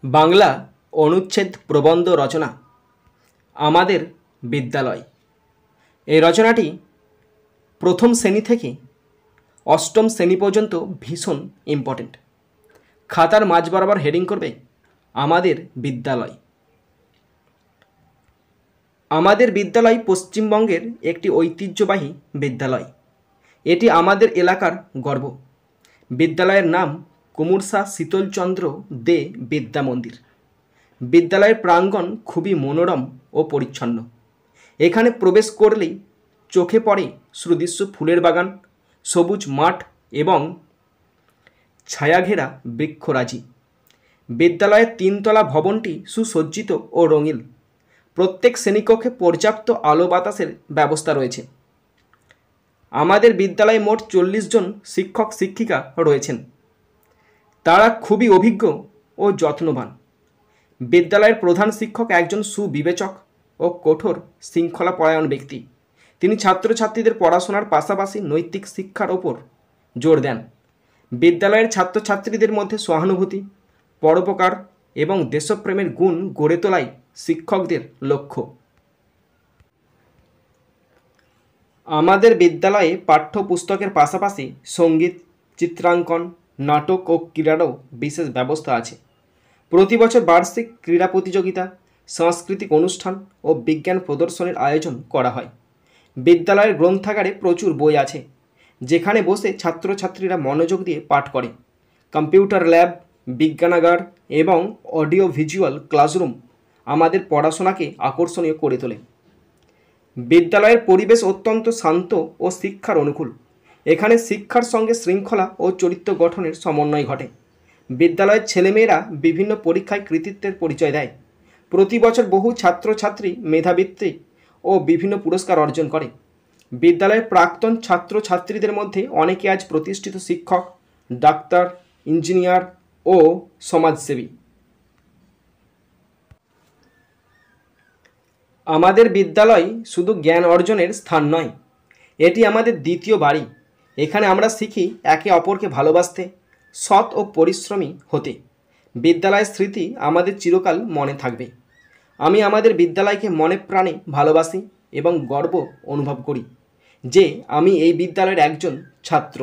বাংলা অনুচ্ছেদ প্রবন্ধ রচনা আমাদের বিদ্যালয়। এই রচনাটি প্রথম শ্রেণী থেকে অষ্টম শ্রেণী পর্যন্ত ভীষণ ইম্পর্টেন্ট। খাতার মাঝ বরাবর হেডিং করবে আমাদের বিদ্যালয়। আমাদের বিদ্যালয় পশ্চিমবঙ্গের একটি ঐতিহ্যবাহী বিদ্যালয়। এটি আমাদের এলাকার গর্ব। বিদ্যালয়ের নাম কুমুরসা শীতলচন্দ্র দে বিদ্যা মন্দির। বিদ্যালয়ের প্রাঙ্গণ খুবই মনোরম ও পরিচ্ছন্ন। এখানে প্রবেশ করলেই চোখে পড়ে সুদৃশ্য ফুলের বাগান, সবুজ মাঠ এবং ছায়াঘেরা বৃক্ষরাজি। বিদ্যালয়ের তিনতলা ভবনটি সুসজ্জিত ও রঙিন। প্রত্যেক শ্রেণীকক্ষে পর্যাপ্ত আলো বাতাসের ব্যবস্থা রয়েছে। আমাদের বিদ্যালয়ে মোট 40 জন শিক্ষক শিক্ষিকা রয়েছেন। তারা খুবই অভিজ্ঞ ও যত্নবান। বিদ্যালয়ের প্রধান শিক্ষক একজন সুবিবেচক ও কঠোর শৃঙ্খলাপরায়ণ ব্যক্তি। তিনি ছাত্রছাত্রীদের পড়াশোনার পাশাপাশি নৈতিক শিক্ষার ওপর জোর দেন। বিদ্যালয়ের ছাত্রছাত্রীদের মধ্যে সহানুভূতি, পরোপকার এবং দেশপ্রেমের গুণ গড়ে তোলাই শিক্ষকদের লক্ষ্য। আমাদের বিদ্যালয়ে পাঠ্যপুস্তকের পাশাপাশি সঙ্গীত, চিত্রাঙ্কন, নাটক ও ক্রীড়ারও বিশেষ ব্যবস্থা আছে। প্রতি বছর বার্ষিক ক্রীড়া প্রতিযোগিতা, সাংস্কৃতিক অনুষ্ঠান ও বিজ্ঞান প্রদর্শনীর আয়োজন করা হয়। বিদ্যালয়ের গ্রন্থাগারে প্রচুর বই আছে, যেখানে বসে ছাত্রছাত্রীরা মনোযোগ দিয়ে পাঠ করে। কম্পিউটার ল্যাব, বিজ্ঞানাগার এবং অডিও ভিজুয়াল ক্লাসরুম আমাদের পড়াশোনাকে আকর্ষণীয় করে তোলে। বিদ্যালয়ের পরিবেশ অত্যন্ত শান্ত ও শিক্ষার অনুকূল। এখানে শিক্ষার সঙ্গে শৃঙ্খলা ও চরিত্র গঠনের সমন্বয় ঘটে। বিদ্যালয়ের ছেলেমেয়েরা বিভিন্ন পরীক্ষায় কৃতিত্বের পরিচয় দেয়। প্রতি বছর বহু ছাত্রছাত্রী মেধাবৃত্তি ও বিভিন্ন পুরস্কার অর্জন করে। বিদ্যালয়ের প্রাক্তন ছাত্রছাত্রীদের মধ্যে অনেকে আজ প্রতিষ্ঠিত শিক্ষক, ডাক্তার, ইঞ্জিনিয়ার ও সমাজসেবী। আমাদের বিদ্যালয় শুধু জ্ঞান অর্জনের স্থান নয়, এটি আমাদের দ্বিতীয় বাড়ি। এখানে আমরা শিখি একে অপরকে ভালোবাসতে, সৎ ও পরিশ্রমী হতে। বিদ্যালয়ের স্মৃতি আমাদের চিরকাল মনে থাকবে। আমি আমাদের বিদ্যালয়কে মনে প্রাণে ভালোবাসি এবং গর্ব অনুভব করি যে আমি এই বিদ্যালয়ের একজন ছাত্র।